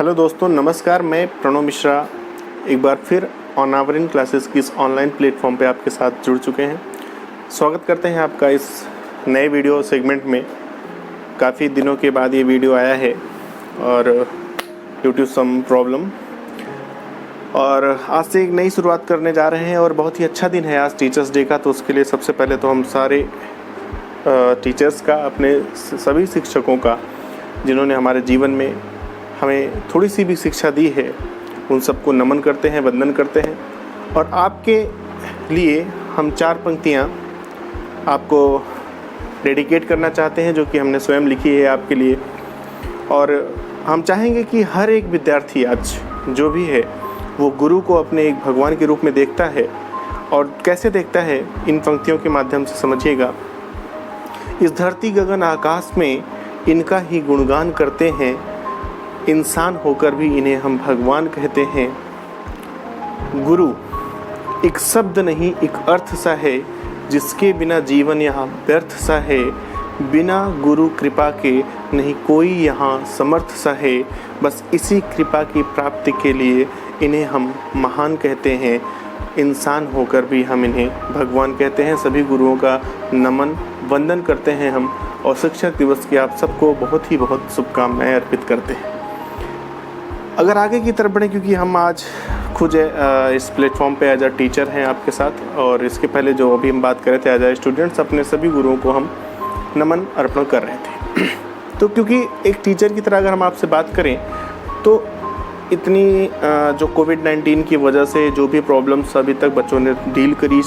Hello दोस्तों, नमस्कार। मैं प्रणव मिश्रा एक बार फिर ऑन आवर इन क्लासेस की इस ऑनलाइन प्लेटफॉर्म पे आपके साथ जुड़ चुके हैं। स्वागत करते हैं आपका इस नए वीडियो सेगमेंट में। काफ़ी दिनों के बाद ये वीडियो आया है और ड्यू टू सम प्रॉब्लम, और आज से एक नई शुरुआत करने जा रहे हैं और बहुत ही अच्छा दिन है आज टीचर्स डे का। तो उसके लिए सबसे पहले तो हम सारे टीचर्स का, अपने सभी शिक्षकों का जिन्होंने हमारे जीवन में हमें थोड़ी सी भी शिक्षा दी है, उन सबको नमन करते हैं, वंदन करते हैं। और आपके लिए हम 4 पंक्तियाँ आपको डेडिकेट करना चाहते हैं, जो कि हमने स्वयं लिखी है आपके लिए। और हम चाहेंगे कि हर एक विद्यार्थी आज जो भी है वो गुरु को अपने एक भगवान के रूप में देखता है। और कैसे देखता है, इन पंक्तियों के माध्यम से समझिएगा। इस धरती गगन आकाश में इनका ही गुणगान करते हैं, इंसान होकर भी इन्हें हम भगवान कहते हैं। गुरु एक शब्द नहीं, एक अर्थ सा है, जिसके बिना जीवन यहाँ व्यर्थ सा है। बिना गुरु कृपा के नहीं कोई यहाँ समर्थ सा है। बस इसी कृपा की प्राप्ति के लिए इन्हें हम महान कहते हैं, इंसान होकर भी हम इन्हें भगवान कहते हैं। सभी गुरुओं का नमन वंदन करते हैं हम, और शिक्षक दिवस की आप सबको बहुत शुभकामनाएं अर्पित करते हैं। अगर आगे की तरफ बढ़ें, क्योंकि हम आज खुद इस प्लेटफॉर्म पे एज अ टीचर हैं आपके साथ, और इसके पहले जो अभी हम बात कर रहे थे एज अ स्टूडेंट्स, अपने सभी गुरुओं को हम नमन अर्पण कर रहे थे। तो क्योंकि एक टीचर की तरह अगर हम आपसे बात करें तो इतनी जो कोविड-19 की वजह से जो भी प्रॉब्लम्स अभी तक बच्चों ने डील करी,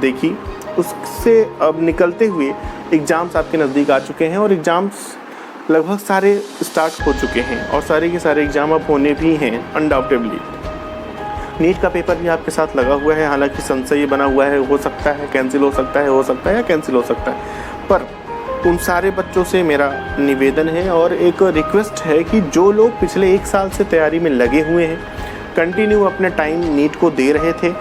देखी, उससे अब निकलते हुए एग्ज़ाम्स आपके नज़दीक आ चुके हैं और एग्ज़ाम्स लगभग सारे स्टार्ट हो चुके हैं, और सारे के सारे एग्ज़ाम अब होने भी हैं अनडाउटेबली। नीट का पेपर भी आपके साथ लगा हुआ है, हालांकि संशय ये बना हुआ है, हो सकता है कैंसिल हो सकता है, हो सकता है या कैंसिल हो सकता है। पर उन सारे बच्चों से मेरा निवेदन है और एक रिक्वेस्ट है कि जो लोग पिछले 1 साल से तैयारी में लगे हुए हैं, कंटिन्यू अपने टाइम नीट को दे रहे थे,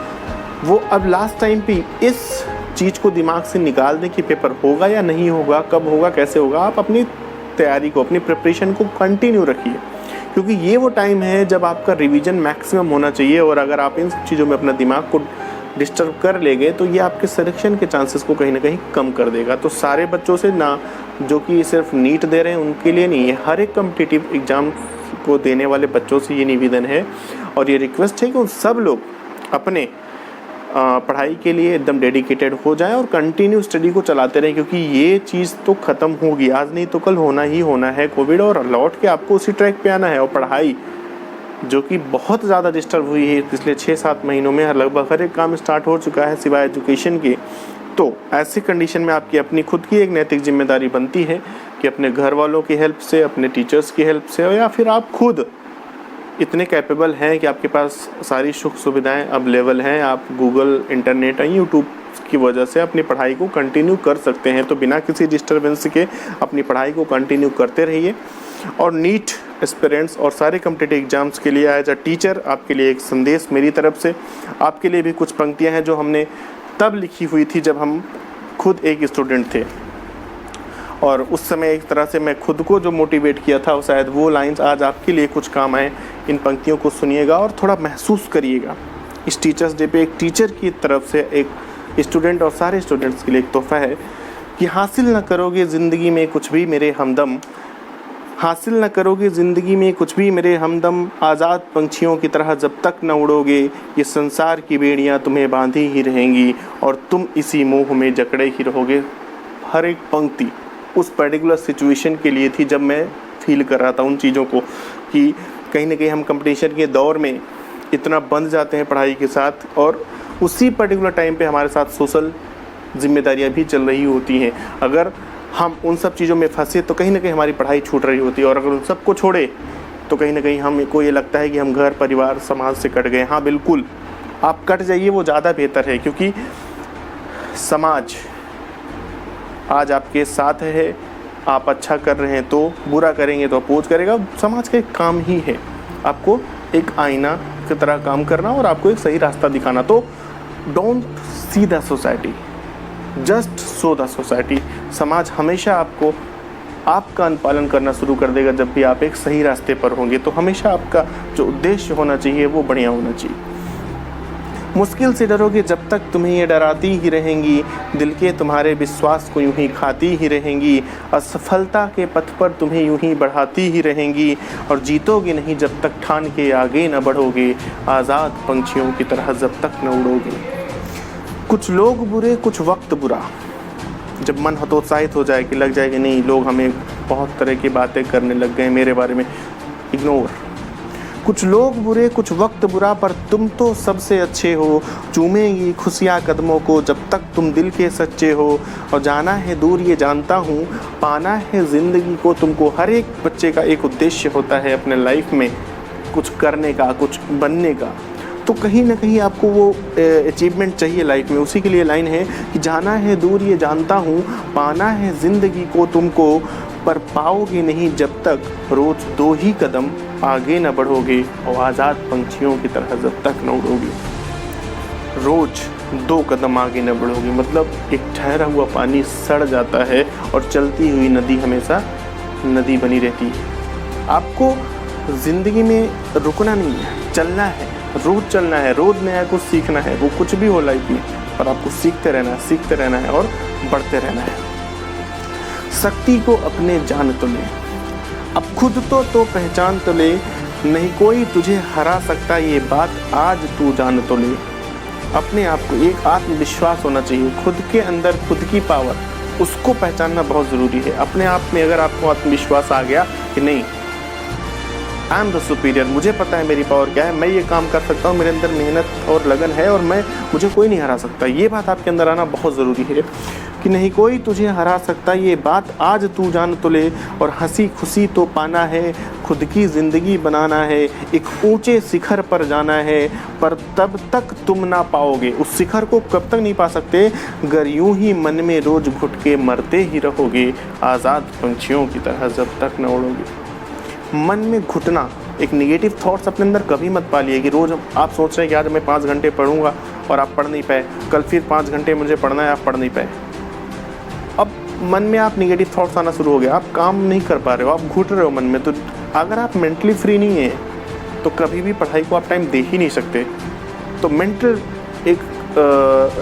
वो अब लास्ट टाइम पे इस चीज़ को दिमाग से निकाल दें कि पेपर होगा या नहीं होगा, कब होगा, कैसे होगा। आप अपनी तैयारी को, अपनी प्रिपरेशन को कंटिन्यू रखिए, क्योंकि ये वो टाइम है जब आपका रिवीजन मैक्सिमम होना चाहिए। और अगर आप इन सब चीज़ों में अपना दिमाग को डिस्टर्ब कर लेंगे तो ये आपके सिलेक्शन के चांसेस को कहीं ना कहीं कम कर देगा। तो सारे बच्चों से ना, जो कि सिर्फ नीट दे रहे हैं उनके लिए नहीं है, हर एक कॉम्पिटिटिव एग्ज़ाम को देने वाले बच्चों से ये निवेदन है और ये रिक्वेस्ट है कि उन सब लोग अपने पढ़ाई के लिए एकदम डेडिकेटेड हो जाएं और कंटिन्यू स्टडी को चलाते रहें, क्योंकि ये चीज़ तो ख़त्म होगी, आज नहीं तो कल होना ही होना है कोविड, और लौट के आपको उसी ट्रैक पे आना है। और पढ़ाई जो कि बहुत ज़्यादा डिस्टर्ब हुई है पिछले 6-7 महीनों में, लगभग हर एक काम स्टार्ट हो चुका है सिवाय एजुकेशन के। तो ऐसी कंडीशन में आपकी अपनी खुद की एक नैतिक जिम्मेदारी बनती है कि अपने घर वालों की हेल्प से, अपने टीचर्स की हेल्प से, या फिर आप खुद इतने कैपेबल हैं कि आपके पास सारी सुख सुविधाएं अवेलेबल हैं, आप गूगल, इंटरनेट और यूट्यूब की वजह से अपनी पढ़ाई को कंटिन्यू कर सकते हैं। तो बिना किसी डिस्टर्बेंस के अपनी पढ़ाई को कंटिन्यू करते रहिए। और नीट एस्पिरेंट्स और सारे कॉम्पिटिटिव एग्जाम्स के लिए एज अ टीचर आपके लिए एक संदेश मेरी तरफ से, आपके लिए भी कुछ पंक्तियाँ हैं जो हमने तब लिखी हुई थी जब हम खुद एक स्टूडेंट थे, और उस समय एक तरह से मैं खुद को जो मोटिवेट किया था, शायद वो लाइंस आज आपके लिए कुछ काम आए। इन पंक्तियों को सुनिएगा और थोड़ा महसूस करिएगा। इस टीचर्स डे पे एक टीचर की तरफ से एक स्टूडेंट और सारे स्टूडेंट्स के लिए एक तोहफा है कि हासिल न करोगे ज़िंदगी में कुछ भी मेरे हमदम, हासिल न करोगे ज़िंदगी में कुछ भी मेरे हमदम, आज़ाद पंछियों की तरह जब तक न उड़ोगे, ये संसार की बेड़ियाँ तुम्हें बांधी ही रहेंगी और तुम इसी मोह में जकड़े ही रहोगे। हर एक पंक्ति उस पर्टिकुलर सिचुएशन के लिए थी जब मैं फील कर रहा था उन चीज़ों को, कि कहीं ना कहीं हम कंपटीशन के दौर में इतना बंध जाते हैं पढ़ाई के साथ, और उसी पर्टिकुलर टाइम पे हमारे साथ सोशल जिम्मेदारियां भी चल रही होती हैं। अगर हम उन सब चीज़ों में फंसे तो कहीं ना कहीं हमारी पढ़ाई छूट रही होती है, और अगर उन सबको छोड़े तो कहीं ना कहीं हमको ये लगता है कि हम घर, परिवार, समाज से कट गए। हाँ बिल्कुल, आप कट जाइए, वो ज़्यादा बेहतर है, क्योंकि समाज आज आपके साथ है। आप अच्छा कर रहे हैं तो, बुरा करेंगे तो अपोज करेगा। समाज का एक काम ही है आपको एक आईना की तरह काम करना और आपको एक सही रास्ता दिखाना। तो don't see the society, just so the society. समाज हमेशा आपको आपका अनुपालन करना शुरू कर देगा जब भी आप एक सही रास्ते पर होंगे। तो हमेशा आपका जो उद्देश्य होना चाहिए वो बढ़िया होना चाहिए। मुश्किल से डरोगे जब तक तुम्हें ये डराती ही रहेंगी, दिल के तुम्हारे विश्वास को यूं ही खाती ही रहेंगी, असफलता के पथ पर तुम्हें यूं ही बढ़ाती ही रहेंगी, और जीतोगे नहीं जब तक ठान के आगे न बढ़ोगे, आज़ाद पंछियों की तरह जब तक न उड़ोगे। कुछ लोग बुरे, कुछ वक्त बुरा। जब मन हतोत्साहित हो जाए कि लग जाए कि नहीं, लोग हमें बहुत तरह की बातें करने लग गए मेरे बारे में, इग्नोर। कुछ लोग बुरे, कुछ वक्त बुरा, पर तुम तो सबसे अच्छे हो, चूमेगी खुशियाँ कदमों को जब तक तुम दिल के सच्चे हो, और जाना है दूर ये जानता हूँ, पाना है ज़िंदगी को तुमको। हर एक बच्चे का एक उद्देश्य होता है अपने लाइफ में कुछ करने का, कुछ बनने का। तो कहीं ना कहीं आपको वो अचीवमेंट चाहिए लाइफ में। उसी के लिए लाइन है कि जाना है दूर ये जानता हूँ, पाना है ज़िंदगी को तुमको, पर पाओगे नहीं जब तक रोज़ 2 ही कदम आगे न बढ़ोगे, और आज़ाद पंछियों की तरह जब तक न उड़ोगे। रोज़ 2 कदम आगे न बढ़ोगे मतलब एक ठहरा हुआ पानी सड़ जाता है और चलती हुई नदी हमेशा नदी बनी रहती है। आपको ज़िंदगी में रुकना नहीं है, चलना है, रोज़ चलना है, रोज़ नया कुछ सीखना है। वो कुछ भी हो लाइफ में, पर आपको सीखते रहना है और बढ़ते रहना है। शक्ति को अपने जान तो ले, अब खुद तो पहचान तो ले, नहीं कोई तुझे हरा सकता ये बात आज तू जान तो ले। अपने आप को एक आत्मविश्वास होना चाहिए, खुद के अंदर खुद की पावर, उसको पहचानना बहुत ज़रूरी है। अपने आप में अगर आपको आत्मविश्वास आ गया कि नहीं, आई एम द सुपीरियर, मुझे पता है मेरी पावर क्या है, मैं ये काम कर सकता हूँ, मेरे अंदर मेहनत और लगन है और मुझे कोई नहीं हरा सकता, ये बात आपके अंदर आना बहुत ज़रूरी है कि नहीं कोई तुझे हरा सकता ये बात आज तू जान तो ले। और हंसी खुशी तो पाना है, खुद की ज़िंदगी बनाना है, एक ऊंचे शिखर पर जाना है, पर तब तक तुम ना पाओगे। उस शिखर को कब तक नहीं पा सकते, अगर यूं ही मन में रोज़ घुट के मरते ही रहोगे, आज़ाद पंछियों की तरह जब तक न उड़ोगे। मन में घुटना, एक नेगेटिव थॉट्स अपने अंदर कभी मत पालिए कि रोज़ आप सोच रहे हैं कि आज मैं 5 घंटे पढ़ूंगा और आप पढ़ नहीं पाए, कल फिर 5 घंटे मुझे पढ़ना है, आप पढ़ नहीं पाए। अब मन में आप नेगेटिव थॉट्स आना शुरू हो गया, आप काम नहीं कर पा रहे हो, आप घुट रहे हो मन में। तो अगर आप मेंटली फ्री नहीं है तो कभी भी पढ़ाई को आप टाइम दे ही नहीं सकते। तो मेंटल एक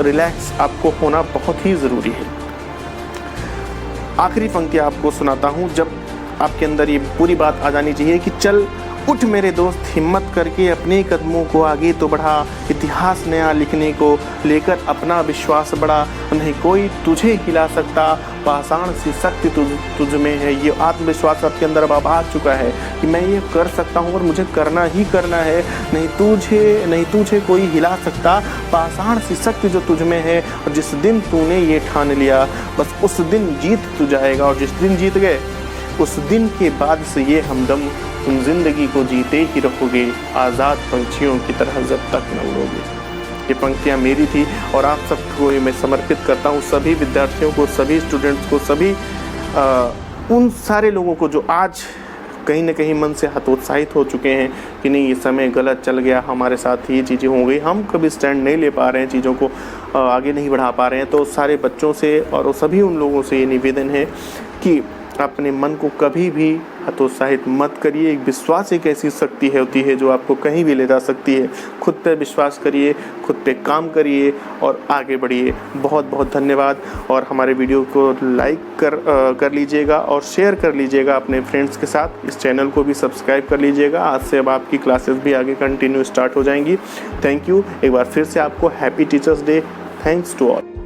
रिलैक्स आपको होना बहुत ही ज़रूरी है। आखिरी पंक्ति आपको सुनाता हूँ, जब आपके अंदर ये पूरी बात आ जानी चाहिए कि चल उठ मेरे दोस्त, हिम्मत करके अपने कदमों को आगे तो बढ़ा, इतिहास नया लिखने को लेकर अपना विश्वास बढ़ा, नहीं कोई तुझे हिला सकता, पाषाण सी शक्ति तुझ में है। ये आत्मविश्वास आपके अंदर अब आ चुका है कि मैं ये कर सकता हूँ और मुझे करना ही करना है, नहीं तुझे कोई हिला सकता, पाषाण सी शक्ति जो तुझ में है। और जिस दिन तूने ये ठान लिया, बस उस दिन जीत तू जाएगा, और जिस दिन जीत गए उस दिन के बाद से ये हमदम तुम जिंदगी को जीते ही रहोगे, आज़ाद पंछियों की तरह जब तक न उड़ोगे। ये पंक्तियाँ मेरी थी और आप सबको ये मैं समर्पित करता हूँ, सभी विद्यार्थियों को, सभी स्टूडेंट्स को, सभी उन सारे लोगों को जो आज कहीं ना कहीं मन से हतोत्साहित हो चुके हैं कि नहीं ये समय गलत चल गया, हमारे साथ ये चीज़ें हो गई, हम कभी स्टैंड नहीं ले पा रहे हैं, चीज़ों को आगे नहीं बढ़ा पा रहे हैं। तो सारे बच्चों से और सभी उन लोगों से ये निवेदन है कि अपने मन को कभी भी हतोत्साहित मत करिए। एक विश्वास एक ऐसी शक्ति होती है जो आपको कहीं भी ले जा सकती है। खुद पे विश्वास करिए, खुद पे काम करिए और आगे बढ़िए। बहुत बहुत धन्यवाद। और हमारे वीडियो को लाइक कर लीजिएगा और शेयर कर लीजिएगा अपने फ्रेंड्स के साथ। इस चैनल को भी सब्सक्राइब कर लीजिएगा। आज से अब आपकी क्लासेस भी आगे कंटिन्यू स्टार्ट हो जाएंगी। Thank you. एक बार फिर से आपको happy teachers day. Thanks to all.